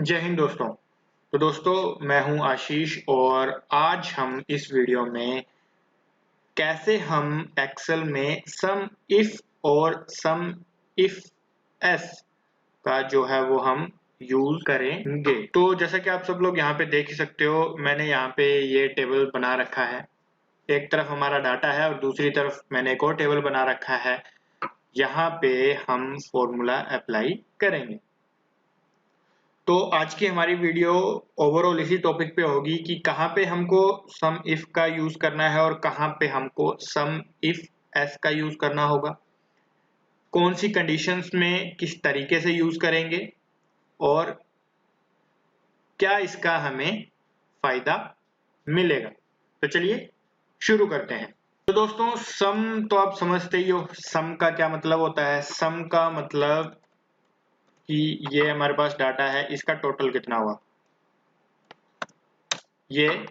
जय हिंद दोस्तों। तो दोस्तों मैं हूं आशीष और आज हम इस वीडियो में कैसे हम एक्सेल में सम इफ और सम इफ एस का जो है वो हम यूज करेंगे। तो जैसा कि आप सब लोग यहाँ पे देख ही सकते हो, मैंने यहाँ पे ये टेबल बना रखा है। एक तरफ हमारा डाटा है और दूसरी तरफ मैंने एक और टेबल बना रखा है। यहाँ पे हम फॉर्मूला अप्लाई करेंगे। तो आज की हमारी वीडियो ओवरऑल इसी टॉपिक पे होगी कि कहाँ पे हमको सम इफ का यूज करना है और कहाँ पे हमको सम इफ एस का यूज करना होगा, कौन सी कंडीशंस में किस तरीके से यूज करेंगे और क्या इसका हमें फायदा मिलेगा। तो चलिए शुरू करते हैं। तो दोस्तों सम तो आप समझते ही हो, सम का क्या मतलब होता है। सम का मतलब कि ये हमारे पास डाटा है, इसका टोटल कितना हुआ, ये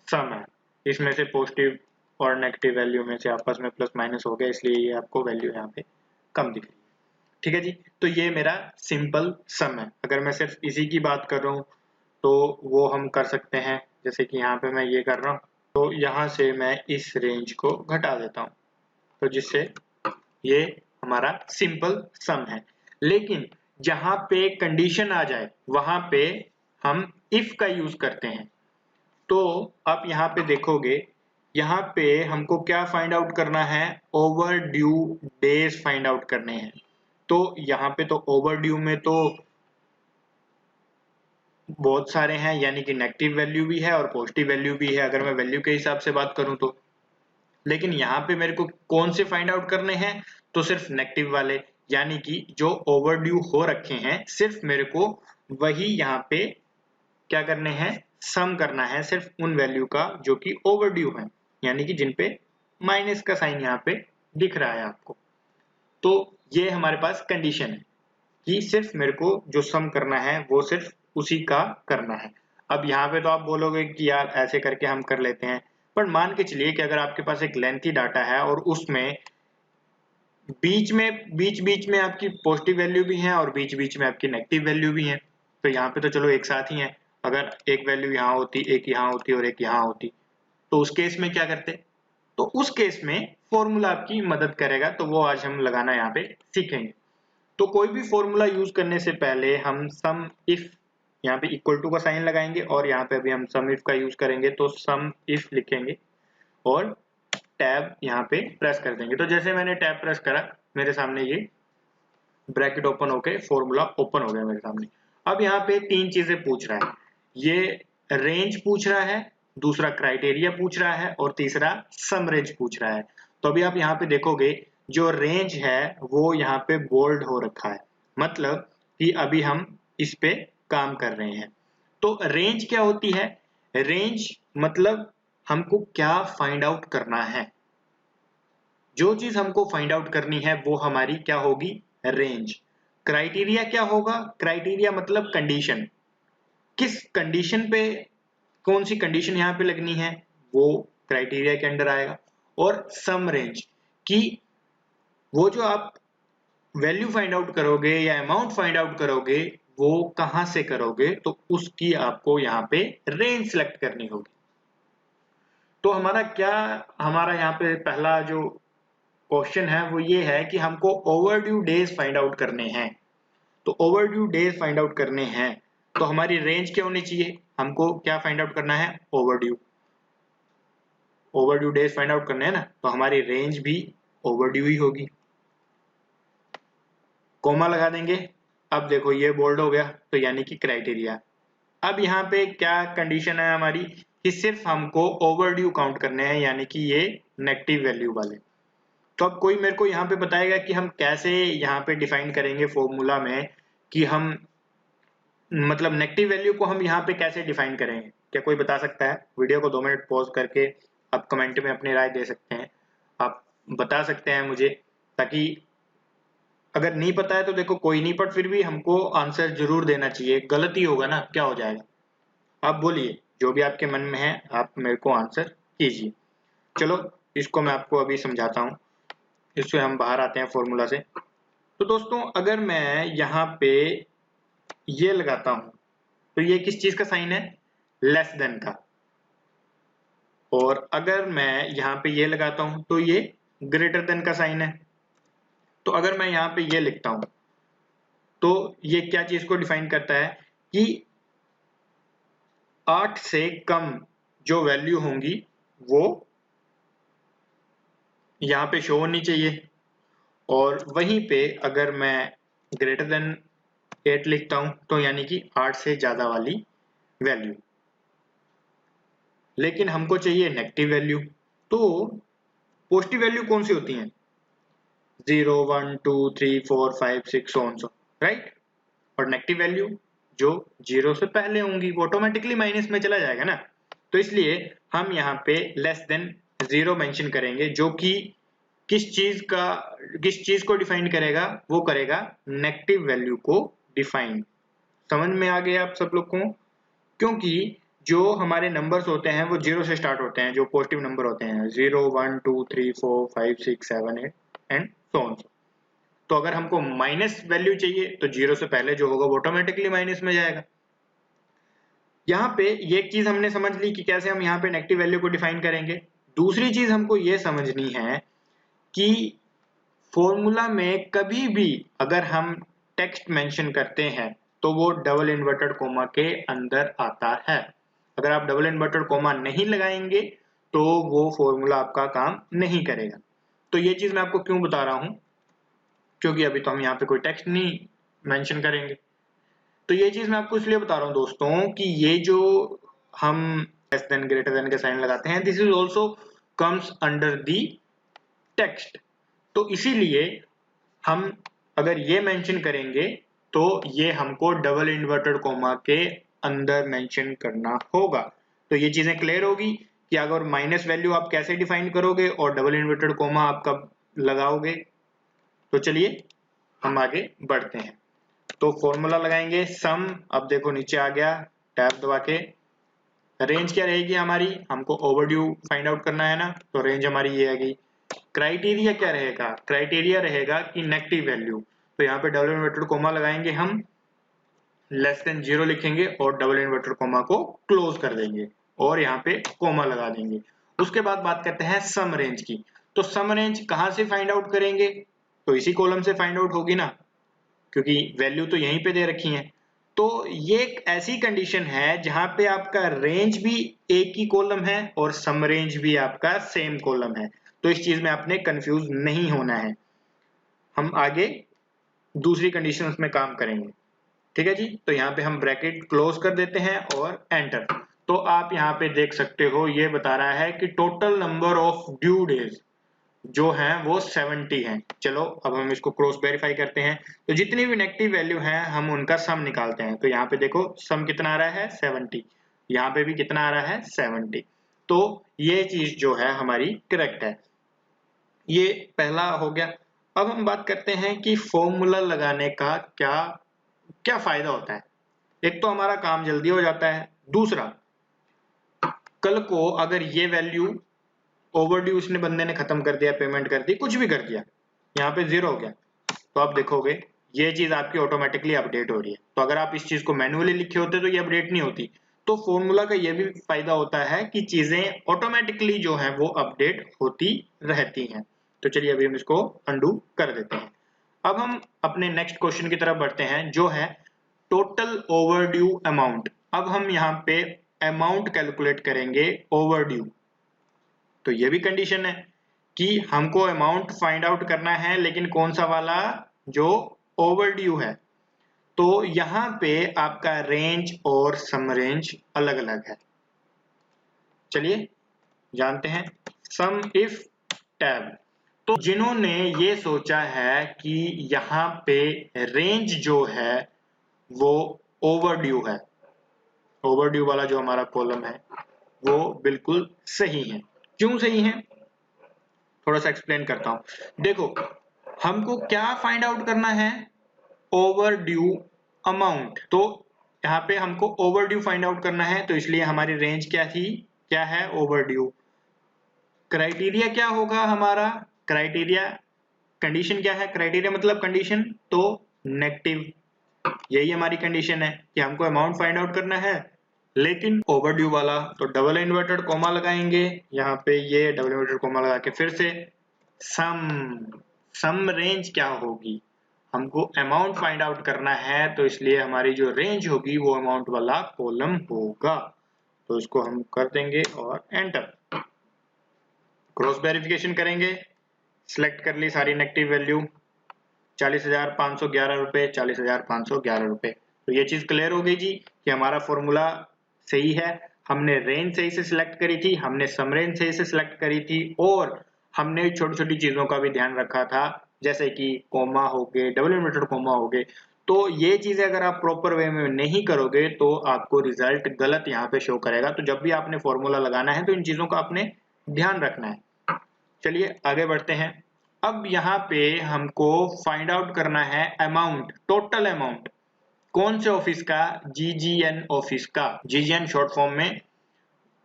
सम है। इसमें से पॉजिटिव और नेगेटिव वैल्यू में से आपस में प्लस माइनस हो गया, इसलिए ये आपको वैल्यू यहाँ पे कम दिख रही है। ठीक है जी, तो ये मेरा सिंपल सम है। अगर मैं सिर्फ इसी की बात कर रहा हूँ तो वो हम कर सकते हैं, जैसे कि यहाँ पे मैं ये कर रहा हूँ तो यहाँ से मैं इस रेंज को घटा देता हूँ, तो जिससे ये हमारा सिंपल सम है। लेकिन जहां पे कंडीशन आ जाए वहां पे हम इफ का यूज करते हैं। तो आप यहाँ पे देखोगे, यहाँ पे हमको क्या फाइंड आउट करना है, over due days find out करने हैं। तो यहाँ पे तो ओवर ड्यू में तो बहुत सारे हैं, यानी कि नेगेटिव वैल्यू भी है और पॉजिटिव वैल्यू भी है, अगर मैं वैल्यू के हिसाब से बात करूं तो। लेकिन यहाँ पे मेरे को कौन से फाइंड आउट करने हैं, तो सिर्फ नेगेटिव वाले, यानी कि जो ओवर ड्यू हो रखे हैं, सिर्फ मेरे को वही यहाँ पे क्या करने हैं, सम करना है सिर्फ उन वैल्यू का जो कि ओवरड्यू है, यानी कि जिन पे माइनस का साइन यहाँ पे दिख रहा है आपको। तो ये हमारे पास कंडीशन है कि सिर्फ मेरे को जो सम करना है वो सिर्फ उसी का करना है। अब यहाँ पे तो आप बोलोगे कि यार ऐसे करके हम कर लेते हैं, पर मान के चलिए कि अगर आपके पास एक लेंथी डाटा है और उसमें बीच बीच में आपकी पॉजिटिव वैल्यू भी है और बीच बीच में आपकी नेगेटिव वैल्यू भी है, तो यहाँ पे तो चलो एक साथ ही है। अगर एक वैल्यू यहाँ होती, एक यहाँ होती और एक यहाँ होती, तो उस केस में क्या करते, तो उस केस में फॉर्मूला आपकी मदद करेगा, तो वो आज हम लगाना यहाँ पे सीखेंगे। तो कोई भी फॉर्मूला यूज करने से पहले हम सम इफ, यहाँ पे इक्वल टू का साइन लगाएंगे और यहाँ पे अभी हम सम इफ का यूज करेंगे, तो सम इफ लिखेंगे और टैब यहाँ पे प्रेस कर देंगे। तो जैसे मैंने टैब प्रेस करा, मेरे सामने ये ब्रैकेट ओपन होके फॉर्मूला ओपन हो गया मेरे सामने। अब यहाँ पे तीन चीजें पूछ रहा है, ये रेंज पूछ रहा है, दूसरा क्राइटेरिया पूछ रहा है और तीसरा सम रेंज पूछ रहा है। तो अभी आप यहाँ पे देखोगे जो रेंज है वो यहाँ पे बोल्ड हो रखा है, मतलब कि अभी हम इस पे काम कर रहे हैं। तो रेंज क्या होती है, रेंज मतलब हमको क्या फाइंड आउट करना है, जो चीज हमको फाइंड आउट करनी है वो हमारी क्या होगी, रेंज। क्राइटेरिया क्या होगा, क्राइटेरिया मतलब कंडीशन, किस कंडीशन पे, कौन सी कंडीशन यहाँ पे लगनी है वो क्राइटेरिया के अंडर आएगा। और सम रेंज की वो जो आप वैल्यू फाइंड आउट करोगे या अमाउंट फाइंड आउट करोगे वो कहां से करोगे, तो उसकी आपको यहाँ पे रेंज सेलेक्ट करनी होगी। तो हमारा यहाँ पे पहला जो क्वेश्चन है वो ये है कि हमको ओवरड्यू डेज फाइंड आउट करने हैं। तो ओवरड्यू डेज फाइंड आउट करने हैं तो हमारी रेंज क्या होनी चाहिए, हमको क्या फाइंड आउट करना है, overdue. Overdue days find out करने हैं ना, तो हमारी रेंज भी ओवरड्यू ही होगी। कोमा लगा देंगे। अब देखो ये बोल्ड हो गया, तो यानी कि क्राइटेरिया। अब यहाँ पे क्या कंडीशन है हमारी, कि सिर्फ हमको ओवरड्यू काउंट करने हैं, यानी कि ये नेगेटिव वैल्यू वाले। तो अब कोई मेरे को यहाँ पे बताएगा कि हम कैसे यहाँ पे डिफाइन करेंगे फॉर्मूला में, कि हम मतलब नेगेटिव वैल्यू को हम यहाँ पे कैसे डिफाइन करेंगे, क्या कोई बता सकता है। वीडियो को 2 मिनट पॉज करके आप कमेंट में अपनी राय दे सकते हैं, आप बता सकते हैं मुझे, ताकि अगर नहीं पता है तो देखो कोई नहीं, पर फिर भी हमको आंसर जरूर देना चाहिए, गलत ही होगा ना, क्या हो जाएगा। आप बोलिए, जो भी आपके मन में है आप मेरे को आंसर कीजिए। चलो इसको मैं आपको अभी समझाता हूँ, इससे हम बाहर आते हैं फॉर्मूला से। तो दोस्तों अगर मैं यहाँ पे ये लगाता हूं तो ये किस चीज का साइन है? लेस देन का। और अगर मैं यहाँ पे ये लगाता हूं तो ये ग्रेटर देन का साइन है। तो अगर मैं यहाँ पे ये लिखता हूं तो ये क्या चीज को डिफाइन करता है कि 8 से कम जो वैल्यू होंगी वो यहाँ पे शो होनी चाहिए। और वहीं पे अगर मैं ग्रेटर देन 8 लिखता हूं तो यानी कि 8 से ज्यादा वाली वैल्यू। लेकिन हमको चाहिए नेगेटिव वैल्यू। तो पॉजिटिव वैल्यू कौन सी होती हैं? 0 1 2 3 4 5 6 so on so, राइट। और नेगेटिव वैल्यू जो 0 से पहले होंगी वो ऑटोमेटिकली माइनस में चला जाएगा ना। तो इसलिए हम यहाँ पे लेस देन 0 मेंशन करेंगे, जो कि किस चीज को डिफाइन करेगा? वो करेगा नेगेटिव वैल्यू को डिफाइन। समझ में आ गया आप सब लोग को? क्योंकि जो हमारे नंबर्स होते हैं वो 0 से स्टार्ट होते हैं, जो पॉजिटिव नंबर होते हैं 0 1 2 3 4 5 6 7 8 एंड सो ऑन। तो अगर हमको माइनस वैल्यू चाहिए तो 0 से पहले जो होगा वो ऑटोमेटिकली माइनस में जाएगा। यहाँ पे ये एक चीज हमने समझ ली कि कैसे हम यहाँ पे नेगेटिव वैल्यू को डिफाइन करेंगे। दूसरी चीज हमको ये समझनी है कि फॉर्मूला में कभी भी अगर हम टेक्स्ट मेंशन करते हैं तो वो डबल इन्वर्टेड कोमा के अंदर आता है। अगर आप डबल इन्वर्टेड कोमा नहीं लगाएंगे तो वो फॉर्मूला आपका काम नहीं करेगा। तो ये चीज मैं आपको क्यों बता रहा हूं, क्योंकि अभी तो हम यहाँ पे कोई टेक्स्ट नहीं मेंशन करेंगे। तो ये चीज मैं आपको इसलिए बता रहा हूँ दोस्तों कि ये जो हम लेस देन ग्रेटर देन के साइन लगाते हैं, this is also comes under the text. तो इसीलिए हम अगर ये मेंशन करेंगे तो ये हमको डबल इन्वर्टेड कोमा के अंदर मेंशन करना होगा। तो ये चीजें क्लियर होगी कि अगर माइनस वैल्यू आप कैसे डिफाइन करोगे और डबल इन्वर्टेड कोमा आप कब लगाओगे। तो चलिए हम आगे बढ़ते हैं। तो फॉर्मूला लगाएंगे सम। अब देखो नीचे आ गया, टैब दबा के। रेंज क्या रहेगी हमारी? हमको ओवरड्यू फाइंड आउट करना है ना, तो रेंज हमारी ये आ गई। क्राइटेरिया क्या रहेगा? क्राइटेरिया रहेगा कि नेगेटिव वैल्यू। तो यहाँ पे डबल इन्वर्टेड कोमा लगाएंगे हम, लेस देन 0 लिखेंगे और डबल इन्वर्टेड कोमा को क्लोज कर देंगे और यहाँ पे कोमा लगा देंगे। उसके बाद बात करते हैं सम रेंज की। तो सम रेंज कहाँ से फाइंड आउट करेंगे? तो इसी कॉलम से फाइंड आउट होगी ना, क्योंकि वैल्यू तो यहीं पे दे रखी है। तो ये एक ऐसी कंडीशन है जहां पे आपका रेंज भी एक ही कॉलम है और सम रेंज भी आपका सेम कॉलम है। तो इस चीज में आपने कंफ्यूज नहीं होना है। हम आगे दूसरी कंडीशन उसमें काम करेंगे। ठीक है जी। तो यहाँ पे हम ब्रैकेट क्लोज कर देते हैं और एंटर। तो आप यहाँ पे देख सकते हो ये बता रहा है कि total number of due days जो हैं वो 70 हैं। चलो अब हम इसको क्रॉस वेरीफाई करते हैं। तो जितनी भी नेगेटिव वैल्यू हैं हम उनका सम निकालते हैं। तो यहाँ पे देखो सम कितना आ रहा है? 70। यहाँ पे भी कितना आ रहा है? 70। तो ये चीज जो है हमारी करेक्ट है। ये पहला हो गया। अब हम बात करते हैं कि फॉर्मूला लगाने का क्या क्या फायदा होता है। एक तो हमारा काम जल्दी हो जाता है, दूसरा कल को अगर ये वैल्यू ओवरड्यू उसने बंदे ने खत्म कर दिया, पेमेंट कर दी, कुछ भी कर दिया, यहाँ पे 0 हो गया, तो आप देखोगे ये चीज आपकी ऑटोमेटिकली अपडेट हो रही है। तो अगर आप इस चीज को मैन्युअली लिखे होते तो ये अपडेट नहीं होती। तो फॉर्मूला का ये भी फायदा होता है कि चीजें ऑटोमेटिकली जो है वो अपडेट होती रहती हैं। तो चलिए अभी हम इसको अंडू कर देते हैं। अब हम अपने नेक्स्ट क्वेश्चन की तरफ बढ़ते हैं जो है टोटल ओवरड्यू अमाउंट। अब हम यहाँ पे अमाउंट कैलकुलेट करेंगे ओवरड्यू। तो ये भी कंडीशन है कि हमको अमाउंट फाइंड आउट करना है, लेकिन कौन सा वाला? जो ओवरड्यू है। तो यहां पे आपका रेंज और सम रेंज अलग अलग है। चलिए जानते हैं। सम इफ टैब। तो जिन्होंने ये सोचा है कि यहाँ पे रेंज जो है वो ओवरड्यू है, ओवरड्यू वाला जो हमारा कॉलम है वो बिल्कुल सही है। क्यों सही है? थोड़ा सा एक्सप्लेन करता हूं। देखो हमको क्या फाइंड आउट करना है? Over due amount. तो यहाँ पे हमको ओवर ड्यू फाइंड आउट करना है, तो इसलिए हमारी रेंज क्या थी? क्या है? Over due. क्राइटेरिया क्या होगा हमारा? क्राइटेरिया कंडीशन क्या है? क्राइटेरिया मतलब कंडीशन, तो नेगेटिव। यही हमारी कंडीशन है कि हमको अमाउंट फाइंड आउट करना है, लेकिन ओवरड्यू वाला। तो डबल इन्वर्टेड कोमा लगाएंगे यहाँ पे, ये डबल इन्वर्टेड कोमा लगा के फिर से सम रेंज क्या होगी, हमको अमाउंट फाइंड आउट करना है, तो इसलिए हमारी जो रेंज होगी वो अमाउंट वाला कॉलम होगा। तो इसको हम कर देंगे और एंटर। क्रॉस वेरिफिकेशन करेंगे, सिलेक्ट कर ली सारी नेगेटिव वैल्यू, 40,511 रुपए, 40,511 रुपए। तो ये चीज क्लियर हो गई जी कि हमारा फॉर्मूला सही है, हमने रेंज सही से सिलेक्ट करी थी, हमने सम रेंज सही से सिलेक्ट करी थी, और हमने छोटी छोटी चीजों का भी ध्यान रखा था, जैसे कि कोमा हो गए, डबल इन्वर्टेड कोमा हो गए। तो ये चीजें अगर आप प्रॉपर वे में नहीं करोगे तो आपको रिजल्ट गलत यहाँ पे शो करेगा। तो जब भी आपने फॉर्मूला लगाना है तो इन चीजों का आपने ध्यान रखना है। चलिए आगे बढ़ते हैं। अब यहाँ पे हमको फाइंड आउट करना है अमाउंट, टोटल अमाउंट। कौन से ऑफिस का? जीजीएन ऑफिस का। जीजीएन शॉर्ट फॉर्म में,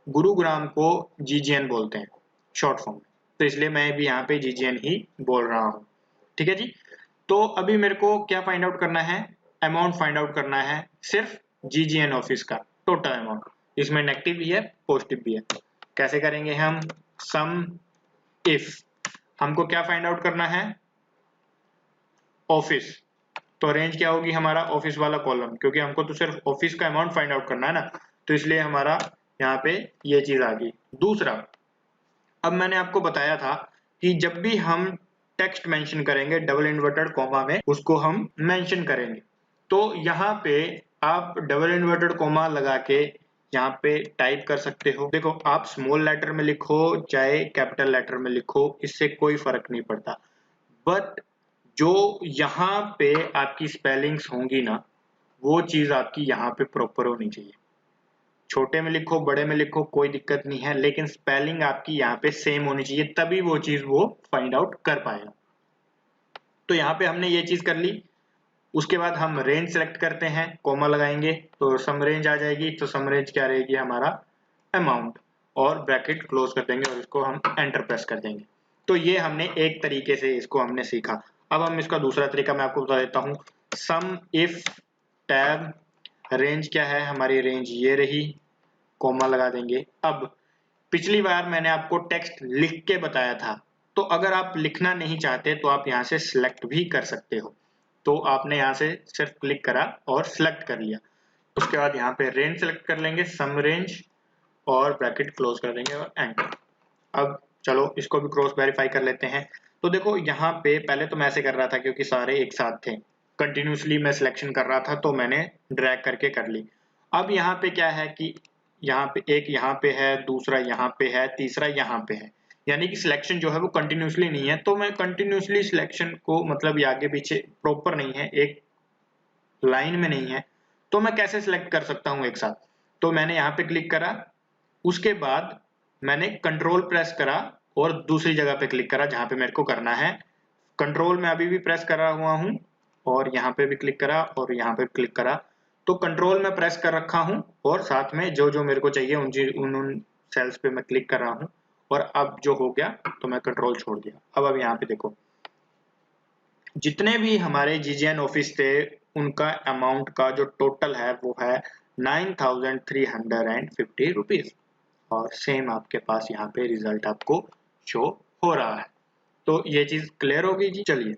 गुरुग्राम को जीजीएन बोलते हैं शॉर्ट फॉर्म में, तो इसलिए मैं भी यहाँ पे जीजीएन ही बोल रहा हूँ। ठीक है जी। तो अभी मेरे को क्या फाइंड आउट करना है? अमाउंट फाइंड आउट करना है, सिर्फ जीजीएन ऑफिस का टोटल अमाउंट। इसमें नेगेटिव भी है, पॉजिटिव भी है। कैसे करेंगे हम? सम इफ हमको क्या फाइंड आउट करना है? ऑफिस। तो रेंज क्या होगी हमारा? ऑफिस वाला कॉलम, क्योंकि हमको तो सिर्फ ऑफिस का अमाउंट फाइंड आउट करना है ना, तो इसलिए हमारा यहाँ पे ये चीज आ गई। दूसरा, अब मैंने आपको बताया था कि जब भी हम टेक्स्ट मेंशन करेंगे डबल इन्वर्टेड कॉमा में, उसको हम मेंशन करेंगे। तो यहाँ पे आप डबल इन्वर्टेड कॉमा लगा के यहाँ पे टाइप कर सकते हो। देखो, आप स्मॉल लेटर में लिखो चाहे कैपिटल लेटर में लिखो, इससे कोई फर्क नहीं पड़ता, बट जो यहाँ पे आपकी स्पेलिंग्स होंगी ना, वो चीज आपकी यहाँ पे प्रॉपर होनी चाहिए। छोटे में लिखो, बड़े में लिखो, कोई दिक्कत नहीं है, लेकिन स्पेलिंग आपकी यहाँ पे सेम होनी चाहिए, तभी वो चीज वो फाइंड आउट कर पाएगा। तो यहाँ पे हमने ये चीज कर ली। उसके बाद हम रेंज सेलेक्ट करते हैं, कॉमा लगाएंगे तो सम रेंज आ जाएगी। तो सम रेंज क्या रहेगी? हमारा अमाउंट, और ब्रैकेट क्लोज कर देंगे और इसको हम एंटर प्रेस कर देंगे। तो ये हमने एक तरीके से इसको हमने सीखा। अब हम इसका दूसरा तरीका मैं आपको बता देता हूँ। सम इफ टैब, रेंज क्या है हमारी? रेंज ये रही, कॉमा लगा देंगे। अब पिछली बार मैंने आपको टेक्स्ट लिख के बताया था, तो अगर आप लिखना नहीं चाहते तो आप यहाँ से सिलेक्ट भी कर सकते हो। तो आपने यहाँ से सिर्फ क्लिक करा और सिलेक्ट कर लिया। उसके बाद यहाँ पे रेंज सेलेक्ट कर लेंगे, सम रेंज, और ब्रैकेट क्लोज कर देंगे और एंटर। अब चलो इसको भी क्रॉस वेरीफाई कर लेते हैं। तो देखो यहाँ पे पहले तो मैं ऐसे कर रहा था क्योंकि सारे एक साथ थे, कंटिन्यूसली मैं सिलेक्शन कर रहा था, तो मैंने ड्रैग करके कर ली। अब यहाँ पे क्या है कि यहाँ पे एक यहाँ पे है, दूसरा यहाँ पे है, तीसरा यहाँ पे है, यानी कि सिलेक्शन जो है वो कंटिन्यूसली नहीं है। तो मैं कंटिन्यूसली सिलेक्शन को, मतलब ये आगे पीछे प्रॉपर नहीं है, एक लाइन में नहीं है, तो मैं कैसे सिलेक्ट कर सकता हूँ एक साथ? तो मैंने यहाँ पे क्लिक करा, उसके बाद मैंने कंट्रोल प्रेस करा और दूसरी जगह पे क्लिक करा जहां पे मेरे को करना है। कंट्रोल में अभी भी प्रेस करा हुआ हूं, और यहाँ पे भी क्लिक करा और यहाँ पे क्लिक करा। तो कंट्रोल में प्रेस कर रखा हूं और साथ में जो जो मेरे को चाहिए उन सेल्स पे मैं क्लिक कर रहा हूं। और अब जो हो गया तो मैं कंट्रोल छोड़ दिया। अब यहाँ पे देखो, जितने भी हमारे जीजीएन ऑफिस थे उनका अमाउंट का जो टोटल है वो है 9,350 रुपीज, और सेम आपके पास यहाँ पे रिजल्ट आपको शो हो रहा है। तो ये चीज क्लियर होगी जी। चलिए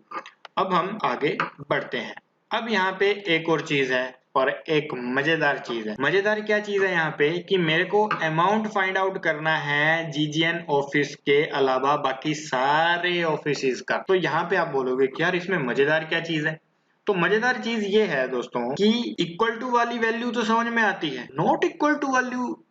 अब हम आगे बढ़ते हैं। अब यहाँ पे एक और चीज है, और एक मजेदार चीज है। मजेदार क्या चीज है यहाँ पे कि मेरे को अमाउंट फाइंड आउट करना है जीजीएन ऑफिस के अलावा बाकी सारे ऑफिस का। तो यहाँ पे आप बोलोगे कि यार इसमें मजेदार क्या चीज है? तो मजेदार चीज ये है दोस्तों कि इक्वल टू वाली वैल्यू तो समझ में आती है, नॉट इक्वल टू वैल्यू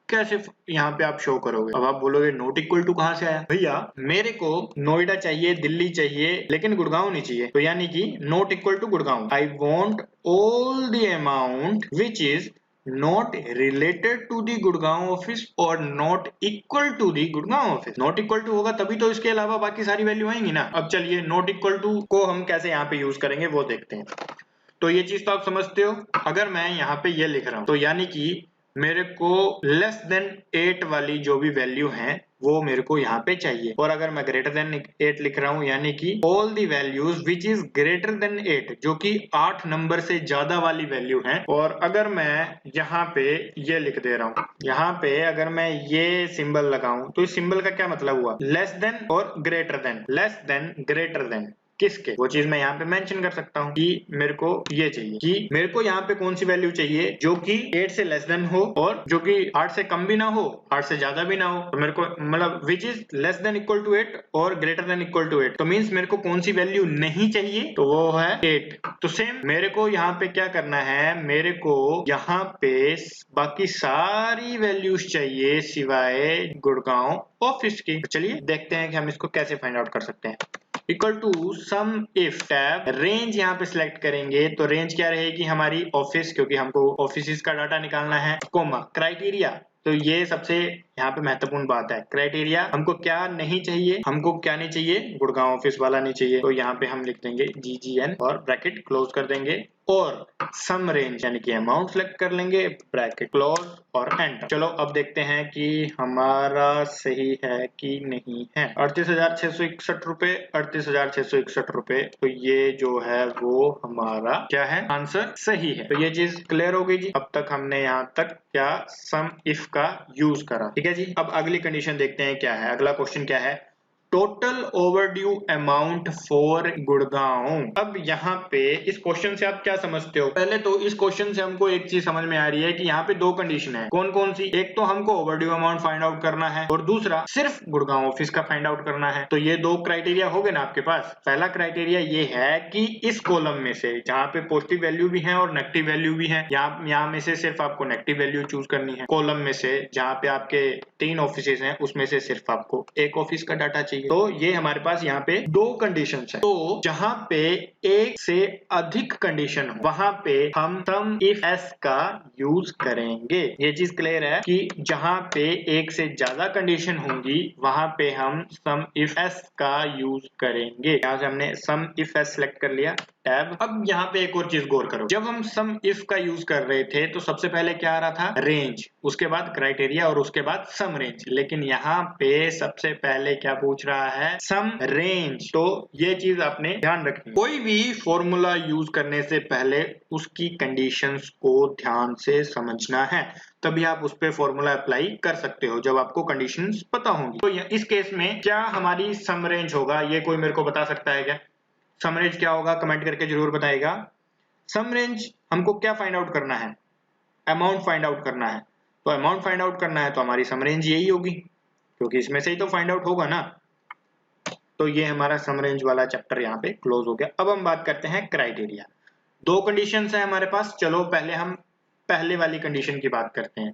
कैसे यहाँ पे आप शो करोगे? अब आप बोलोगे नॉट इक्वल टू कहाँ से आया? भैया मेरे को नोएडा चाहिए, दिल्ली चाहिए, लेकिन गुड़गांव नहीं चाहिए, तो यानी कि not equal to Gurgaon. I want all the amount which is not related to the Gurgaon office और not equal to the Gurgaon office. Not equal to होगा तभी तो इसके अलावा बाकी सारी वैल्यू आएंगी ना। अब चलिए नॉट इक्वल टू को हम कैसे यहाँ पे यूज करेंगे वो देखते हैं। तो ये चीज तो आप समझते हो। अगर मैं यहाँ पे ये लिख रहा हूँ तो यानी कि मेरे को लेस देन 8 वाली जो भी वैल्यू है वो मेरे को यहाँ पे चाहिए। और अगर मैं ग्रेटर देन 8 लिख रहा हूँ यानी कि all the values which is greater than 8, जो कि 8 नंबर से ज्यादा वाली वैल्यू है। और अगर मैं यहाँ पे ये लिख दे रहा हूँ, यहाँ पे अगर मैं ये सिंबल लगाऊं तो इस सिंबल का क्या मतलब हुआ, लेस देन और greater than, less than greater than किसके, वो चीज मैं यहाँ पे मेंशन कर सकता हूँ कि मेरे को ये चाहिए कि मेरे को यहाँ पे कौन सी वैल्यू चाहिए जो कि 8 से लेस देन हो और जो कि 8 से कम भी ना हो, 8 से ज्यादा भी ना हो। तो मेरे को मतलब which is less than equal to 8 और ग्रेटर देन इक्वल टू 8, तो मीन्स मेरे को कौन सी वैल्यू नहीं चाहिए, तो वो है 8। तो सेम मेरे को यहाँ पे क्या करना है, मेरे को यहाँ पे बाकी सारी वैल्यूज चाहिए सिवाय गुड़गांव ऑफिस की। तो चलिए देखते हैं कि हम इसको कैसे फाइंड आउट कर सकते हैं। Equal to sum if tab, range यहाँ पे सिलेक्ट करेंगे तो रेंज क्या रहेगी हमारी ऑफिस, क्योंकि हमको ऑफिस का डाटा निकालना है, कोमा क्राइटेरिया। तो ये सबसे यहाँ पे महत्वपूर्ण बात है, क्राइटेरिया हमको क्या नहीं चाहिए, हमको क्या नहीं चाहिए, गुड़गांव ऑफिस वाला नहीं चाहिए। तो यहाँ पे हम लिख देंगे GGN और ब्रैकेट क्लोज कर देंगे और सम रेंज यानी कि अमाउंट सेलेक्ट कर लेंगे, ब्रैकेट क्लोज और एंटर। चलो अब देखते हैं कि हमारा सही है कि नहीं है। 38,661 रुपए, 38,661 रुपए, तो ये जो है वो हमारा क्या है, आंसर सही है। तो ये चीज क्लियर हो गई जी। अब तक हमने यहाँ तक क्या सम इफ का यूज करा, ठीक है जी। अब अगली कंडीशन देखते हैं क्या है, अगला क्वेश्चन क्या है, total overdue amount for Gurgaon. अब यहाँ पे इस क्वेश्चन से आप क्या समझते हो, पहले तो इस क्वेश्चन से हमको एक चीज समझ में आ रही है कि यहाँ पे दो कंडीशन है, कौन कौन सी, एक तो हमको ओवरड्यू अमाउंट फाइंड आउट करना है और दूसरा सिर्फ गुड़गांव ऑफिस का फाइंड आउट करना है। तो ये दो क्राइटेरिया हो गए ना आपके पास। पहला क्राइटेरिया ये है कि इस कॉलम में से जहाँ पे पॉजिटिव वैल्यू भी है और नेगेटिव वैल्यू भी है, यहाँ में से सिर्फ आपको नेगेटिव वैल्यू चूज करनी है। कॉलम में से जहाँ पे आपके 3 ऑफिसेज हैं उसमें से सिर्फ आपको एक ऑफिस का डाटा चाहिए। तो ये हमारे पास यहाँ पे दो कंडीशंस हैं। तो जहाँ पे एक से अधिक कंडीशन हो वहां पे हम सम इफ एस का यूज करेंगे। ये चीज क्लियर है कि जहाँ पे एक से ज्यादा कंडीशन होंगी वहां पे हम सम इफ एस का यूज करेंगे। यहाँ से हमने सम इफ एस सेलेक्ट कर लिया, टैब। अब यहाँ पे एक और चीज गौर करो, जब हम सम इफ का यूज कर रहे थे तो सबसे पहले क्या आ रहा था, रेंज, उसके बाद क्राइटेरिया और उसके बाद सम रेंज। लेकिन यहाँ पे सबसे पहले क्या पूछ रहा है, सम रेंज। तो ये चीज आपने ध्यान रखनी, कोई भी फॉर्मूला यूज करने से पहले उसकी कंडीशंस को ध्यान से समझना है, तभी आप उस पे फॉर्मूला अप्लाई कर सकते हो जब आपको कंडीशंस पता होंगी। तो इस केस में क्या हमारी सम रेंज होगा, ये कोई मेरे को बता सकता है क्या, सम रेंज क्या होगा, कमेंट करके जरूर बताएगा। सम रेंज हमको क्या फाइंड आउट करना है, अमाउंट फाइंड आउट करना है। तो अमाउंट फाइंड आउट करना है तो हमारी सम रेंज यही होगी, क्योंकि इसमें से ही तो फाइंड आउट होगा ना। तो ये हमारा सम रेंज वाला चैप्टर यहाँ पे क्लोज हो गया। अब हम बात करते हैं क्राइटेरिया। दो कंडीशंस है हमारे पास, चलो पहले हम पहले वाली कंडीशन की बात करते हैं।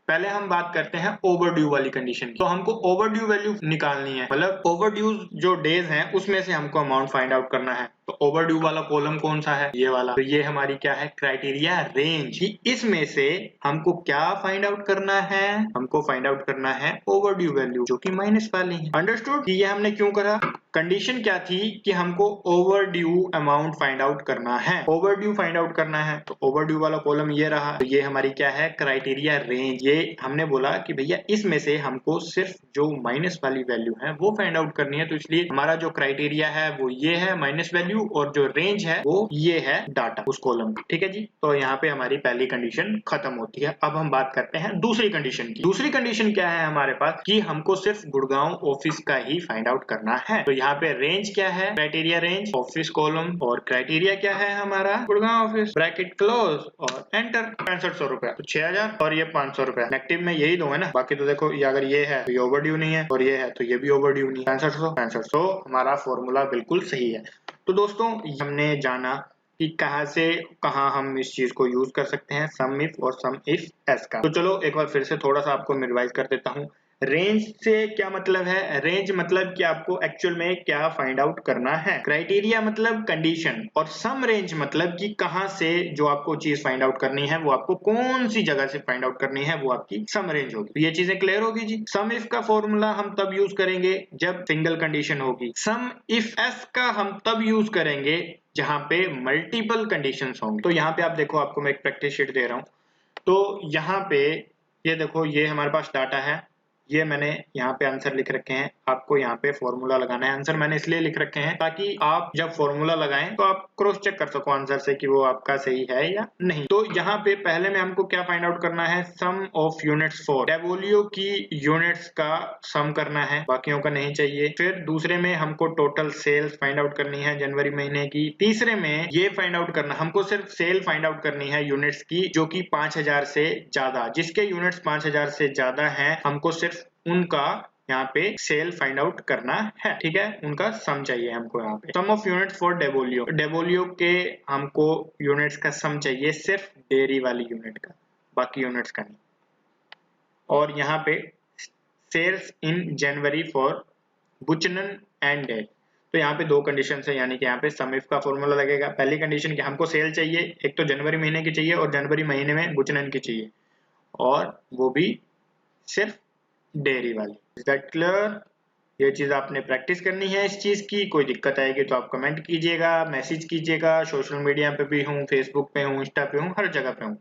पहले हम बात करते हैं ओवरड्यू वाली कंडीशन की। तो हमको ओवरड्यू वैल्यू निकालनी है, मतलब ओवरड्यू जो डेज हैं उसमें से हमको अमाउंट फाइंड आउट करना है। तो ओवरड्यू वाला कॉलम कौन सा है, ये वाला। तो ये हमारी क्या है, क्राइटेरिया रेंज। इसमें से हमको क्या फाइंड आउट करना है, हमको फाइंड आउट करना है ओवरड्यू वैल्यू जो कि माइनस वाली है। अंडरस्टूड कि ये हमने क्यों करा, कंडीशन क्या थी कि हमको ओवरड्यू अमाउंट फाइंड आउट करना है, ओवरड्यू फाइंड आउट करना है। तो ओवरड्यू वाला कॉलम ये रहा, तो ये हमारी क्या है, क्राइटेरिया रेंज। ये हमने बोला कि भैया इसमें से हमको सिर्फ जो माइनस वाली वैल्यू है वो फाइंड आउट करनी है, तो इसलिए हमारा जो क्राइटेरिया है वो ये है माइनस वैल्यू, और जो रेंज है वो ये है डाटा उस कॉलम की। ठीक है जी, तो यहाँ पे हमारी पहली कंडीशन खत्म होती है। अब हम बात करते हैं दूसरी कंडीशन की। दूसरी कंडीशन क्या है हमारे पास, कि हमको सिर्फ गुड़गांव ऑफिस का ही फाइंड आउट करना है। तो यहाँ पे रेंज क्या है, क्राइटेरिया रेंज, ऑफिस कॉलम, और क्राइटेरिया क्या है हमारा, गुड़गांव ऑफिस, ब्रैकेट क्लोज और एंटर। 6500 रुपया, तो 6000 और ये 500 रुपया। नेगेटिव में यही दो है ना, बाकी तो देखो ये अगर ये है तो ये ओवरड्यू नहीं है, और ये है तो ये भी ओवरड्यू नहीं है। 6500 हमारा फॉर्मूला बिल्कुल सही है। तो दोस्तों हमने जाना कि कहां से कहां हम इस चीज को यूज कर सकते हैं, सम इफ और सम इफ एस का। तो चलो एक बार फिर से थोड़ा सा आपको रिवाइज कर देता हूं। रेंज से क्या मतलब है, रेंज मतलब कि आपको एक्चुअल में क्या फाइंड आउट करना है, क्राइटेरिया मतलब कंडीशन, और सम रेंज मतलब कि कहां से जो आपको चीज फाइंड आउट करनी है वो आपको कौन सी जगह से फाइंड आउट करनी है, वो आपकी सम रेंज होगी। तो ये चीजें क्लियर होगी जी। सम इफ का फॉर्मूला हम तब यूज करेंगे जब सिंगल कंडीशन होगी, सम इफ एस का हम तब यूज करेंगे जहां पे मल्टीपल कंडीशंस होंगे। तो यहाँ पे आप देखो, आपको मैं एक प्रैक्टिस शीट दे रहा हूं। तो यहाँ पे ये देखो, ये हमारे पास डाटा है, ये मैंने यहाँ पे आंसर लिख रखे हैं, आपको यहाँ पे फॉर्मूला लगाना है। आंसर मैंने इसलिए लिख रखे हैं ताकि आप जब फॉर्मूला लगाएं तो आप क्रॉस चेक कर सको आंसर से कि वो आपका सही है या नहीं। तो यहाँ पे पहले में हमको क्या फाइंड आउट करना है, सम ऑफ यूनिट्स फॉर डेवोलियो की यूनिट्स का सम करना है, बाकियों का नहीं चाहिए। फिर दूसरे में हमको टोटल सेल्स फाइंड आउट करनी है जनवरी महीने की। तीसरे में ये फाइंड आउट करना, हमको सिर्फ सेल फाइंड आउट करनी है यूनिट्स की जो कि 5000 से ज्यादा, जिसके यूनिट्स 5000 से ज्यादा हैं हमको सिर्फ उनका यहाँ पे सेल फाइंड आउट करना है, ठीक है। उनका सम चाहिए हमको यहाँ पे, सम ऑफ यूनिट्स फॉर डेवोलियो। डेवोलियो के हमको यूनिट्स का सम चाहिए सिर्फ डेयरी वाली यूनिट का, बाकी यूनिट्स का नहीं। और यहाँ पे sales in January for Buchanan and Dale. तो यहाँ पे दो कंडीशन है, यानी कि यहाँ पे सम इफ का फॉर्मूला लगेगा। पहली कंडीशन कि हमको सेल चाहिए, एक तो जनवरी महीने की चाहिए और जनवरी महीने में बुचनन की चाहिए, और वो भी सिर्फ डेयरी वाली। Is that clear? ये चीज आपने प्रैक्टिस करनी है इस चीज की। कोई दिक्कत आएगी तो आप कमेंट कीजिएगा, मैसेज कीजिएगा। सोशल मीडिया पे भी हूँ, फेसबुक पे हूँ, इंस्टा पे हूँ, हर जगह पे हूँ,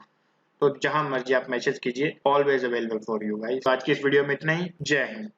तो जहां मर्जी आप मैसेज कीजिए, always available for you guys. आज की इस वीडियो में इतना ही। जय हिंद।